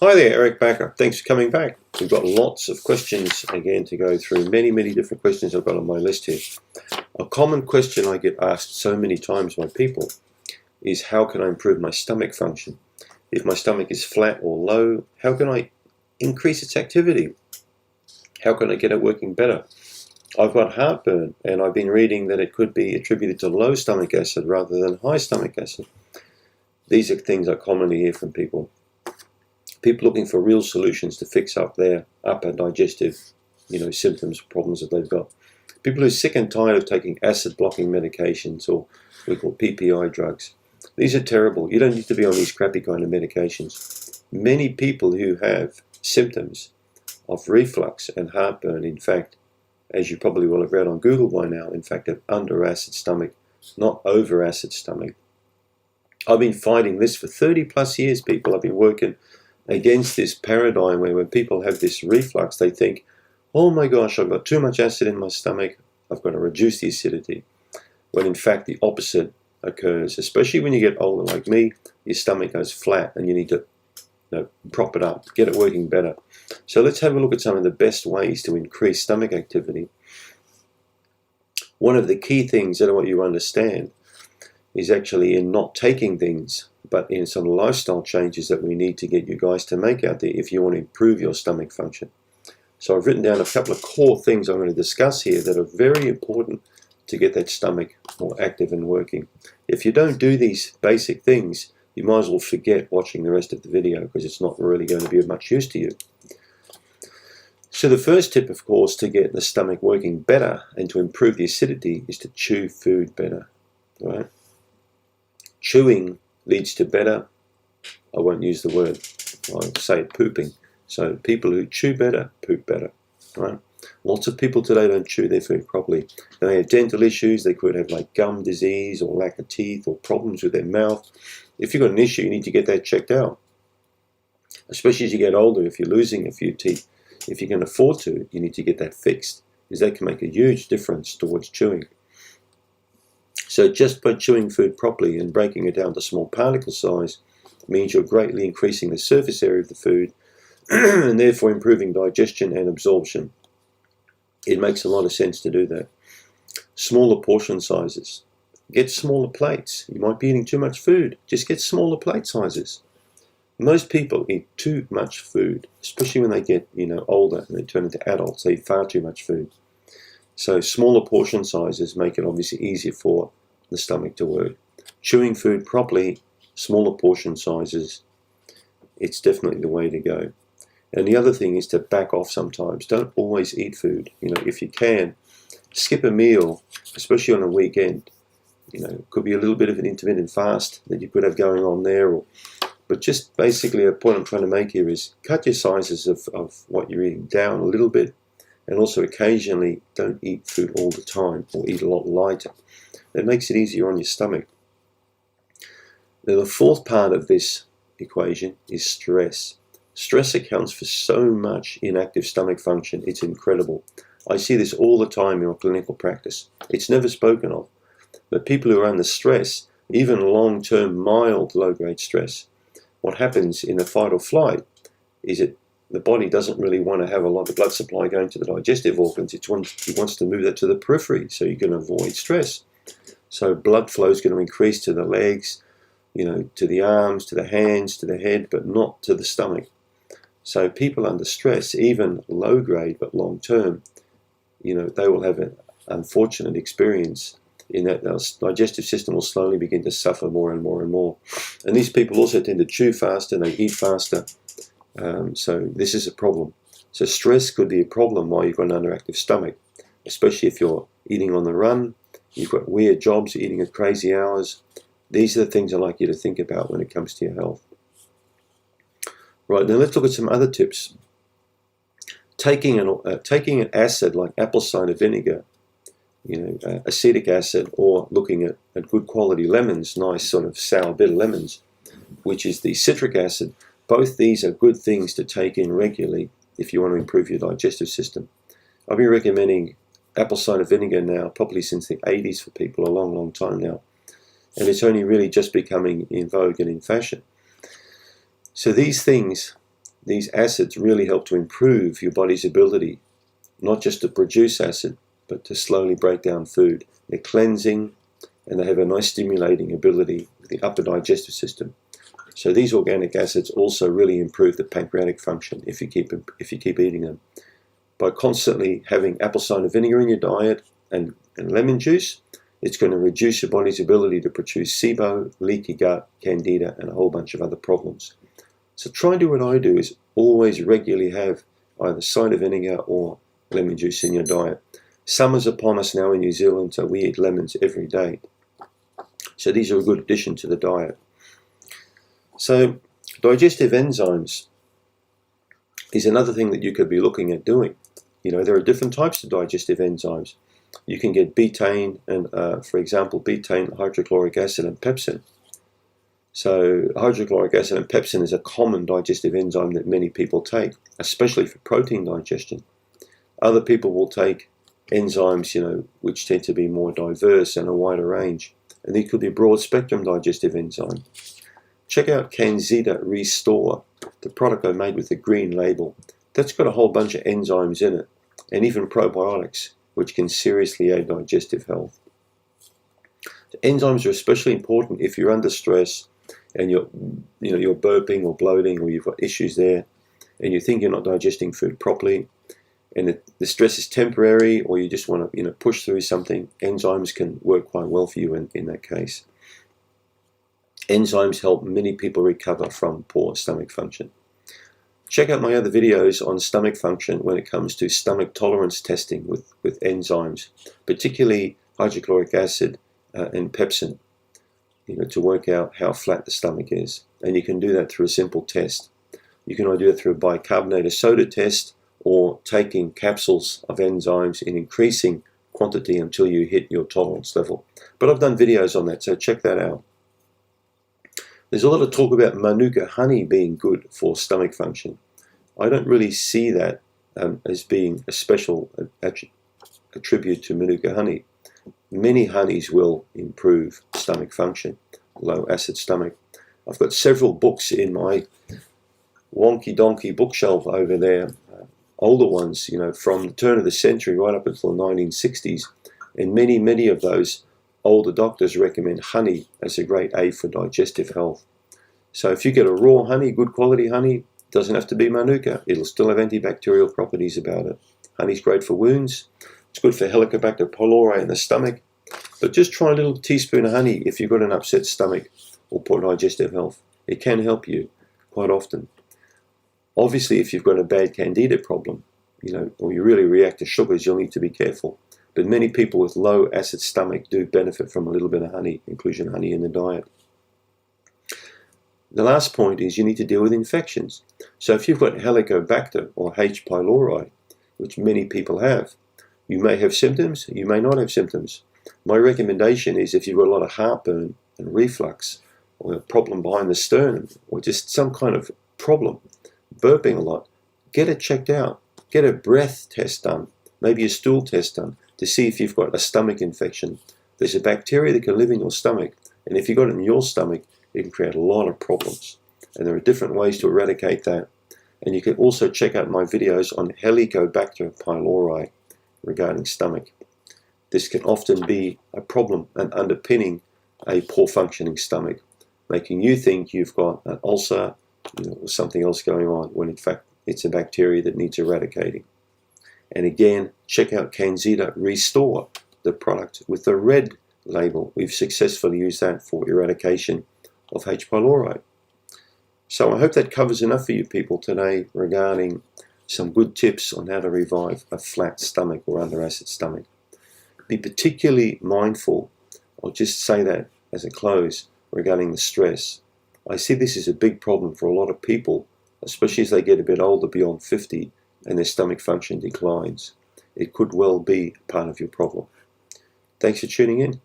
Hi there, Eric Baker. Thanks for coming back. We've got lots of questions again to go through. Many different questions I've got on my list here. A common question I get asked so many times by people is how can I improve my stomach function? If my stomach is flat or low, how can I increase its activity? How can I get it working better? I've got heartburn and I've been reading that it could be attributed to low stomach acid rather than high stomach acid. These are things I commonly hear from people. People looking for real solutions to fix up their upper digestive, symptoms, problems that they've got. People who are sick and tired of taking acid-blocking medications, or we call PPI drugs. These are terrible. You don't need to be on these crappy kind of medications. Many people who have symptoms of reflux and heartburn, in fact, as you probably will have read on Google by now, in fact, have under-acid stomach, not over-acid stomach. I've been fighting this for 30 plus years, people. I've been working against this paradigm where when people have this reflux, they think, oh my gosh, I've got too much acid in my stomach, I've got to reduce the acidity. When in fact the opposite occurs, especially when you get older like me, your stomach goes flat and you need to prop it up, get it working better. So let's have a look at some of the best ways to increase stomach activity. One of the key things that I want you to understand is actually in not taking things, but in some lifestyle changes that we need to get you guys to make out there if you want to improve your stomach function. So I've written down a couple of core things I'm going to discuss here that are very important to get that stomach more active and working. If you don't do these basic things, you might as well forget watching the rest of the video because it's not really going to be of much use to you. So the first tip, of course, to get the stomach working better and to improve the acidity is to chew food better. Right? Chewing leads to better, I won't use the word, I'll say pooping. So people who chew better, poop better, right? Lots of people today don't chew their food properly. They have dental issues, they could have like gum disease or lack of teeth or problems with their mouth. If you've got an issue, you need to get that checked out. Especially as you get older, if you're losing a few teeth, if you can afford to, you need to get that fixed, because that can make a huge difference towards chewing. So just by chewing food properly and breaking it down to small particle size means you're greatly increasing the surface area of the food and therefore improving digestion and absorption. It makes a lot of sense to do that. Smaller portion sizes. Get smaller plates. You might be eating too much food. Just get smaller plate sizes. Most people eat too much food, especially when they get older and they turn into adults. They eat far too much food. So smaller portion sizes make it obviously easier for the stomach to work. Chewing food properly, smaller portion sizes, it's definitely the way to go. And the other thing is to back off sometimes. Don't always eat food. If you can, skip a meal, especially on a weekend. It could be a little bit of an intermittent fast that you could have going on there. But just basically a point I'm trying to make here is cut your sizes of what you're eating down a little bit. And also occasionally don't eat food all the time or eat a lot lighter. That makes it easier on your stomach. Now the fourth part of this equation is stress. Stress accounts for so much inactive stomach function. It's incredible. I see this all the time in my clinical practice. It's never spoken of. But people who are under stress, even long-term mild low-grade stress, what happens in the fight or flight is the body doesn't really want to have a lot of blood supply going to the digestive organs. It wants to move that to the periphery so you can avoid stress. So blood flow is going to increase to the legs, to the arms, to the hands, to the head, but not to the stomach. So people under stress, even low grade but long term, they will have an unfortunate experience in that their digestive system will slowly begin to suffer more and more and more. And these people also tend to chew faster, they eat faster. So this is a problem. So stress could be a problem while you've got an underactive stomach, especially if you're eating on the run, you've got weird jobs, you're eating at crazy hours. These are the things I like you to think about when it comes to your health. Right, now let's look at some other tips. Taking an acid like apple cider vinegar, acetic acid, or looking at good quality lemons, nice sort of sour bitter lemons, which is the citric acid. Both these are good things to take in regularly if you want to improve your digestive system. I've been recommending apple cider vinegar now probably since the 80s for people, a long time now. And it's only really just becoming in vogue and in fashion. So these things these acids really help to improve your body's ability, not just to produce acid, but to slowly break down food. They're cleansing, and they have a nice stimulating ability with the upper digestive system. So these organic acids also really improve the pancreatic function if you keep eating them. By constantly having apple cider vinegar in your diet and lemon juice, it's going to reduce your body's ability to produce SIBO, leaky gut, candida, and a whole bunch of other problems. So try and do what I do, is always regularly have either cider vinegar or lemon juice in your diet. Summer's upon us now in New Zealand, so we eat lemons every day. So these are a good addition to the diet. So digestive enzymes is another thing that you could be looking at doing. There are different types of digestive enzymes. You can get betaine and, for example, betaine, hydrochloric acid, and pepsin. So hydrochloric acid and pepsin is a common digestive enzyme that many people take, especially for protein digestion. Other people will take enzymes, which tend to be more diverse and a wider range. And these could be broad-spectrum digestive enzymes. Check out Candida Restore, the product I made with the green label. That's got a whole bunch of enzymes in it, and even probiotics, which can seriously aid digestive health. Enzymes are especially important if you're under stress and you're burping or bloating, or you've got issues there, and you think you're not digesting food properly, and the stress is temporary, or you just want to push through something. Enzymes can work quite well for you in that case. Enzymes help many people recover from poor stomach function. Check out my other videos on stomach function when it comes to stomach tolerance testing with enzymes, particularly hydrochloric acid and pepsin, to work out how flat the stomach is. And you can do that through a simple test. You can either do it through a bicarbonate of soda test, or taking capsules of enzymes in increasing quantity until you hit your tolerance level. But I've done videos on that, so check that out. There's a lot of talk about Manuka honey being good for stomach function. I don't really see that as being a special attribute to Manuka honey. Many honeys will improve stomach function, low acid stomach. I've got several books in my wonky donkey bookshelf over there, older ones, from the turn of the century right up until the 1960s, and many of those older doctors recommend honey as a great aid for digestive health. So if you get a raw honey, good quality honey, it doesn't have to be Manuka, it'll still have antibacterial properties about it. Honey's great for wounds, it's good for Helicobacter pylori in the stomach, but just try a little teaspoon of honey if you've got an upset stomach or poor digestive health. It can help you quite often. Obviously, if you've got a bad candida problem, or you really react to sugars, you'll need to be careful. But many people with low acid stomach do benefit from a little bit of honey, inclusion honey in the diet. The last point is you need to deal with infections. So if you've got Helicobacter or H. pylori, which many people have, you may have symptoms, you may not have symptoms. My recommendation is if you've got a lot of heartburn and reflux, or a problem behind the sternum, or just some kind of problem, burping a lot, get it checked out. Get a breath test done, maybe a stool test done, to see if you've got a stomach infection. There's a bacteria that can live in your stomach, and if you've got it in your stomach, it can create a lot of problems. And there are different ways to eradicate that. And you can also check out my videos on Helicobacter pylori regarding stomach. This can often be a problem and underpinning a poor functioning stomach, making you think you've got an ulcer, or something else going on, when in fact it's a bacteria that needs eradicating. And again, check out Candida Restore, the product with the red label. We've successfully used that for eradication of H. pylori. So I hope that covers enough for you people today regarding some good tips on how to revive a flat stomach or under acid stomach. Be particularly mindful, I'll just say that as a close, regarding the stress. I see this as a big problem for a lot of people, especially as they get a bit older, beyond 50, and their stomach function declines. It could well be part of your problem. Thanks for tuning in.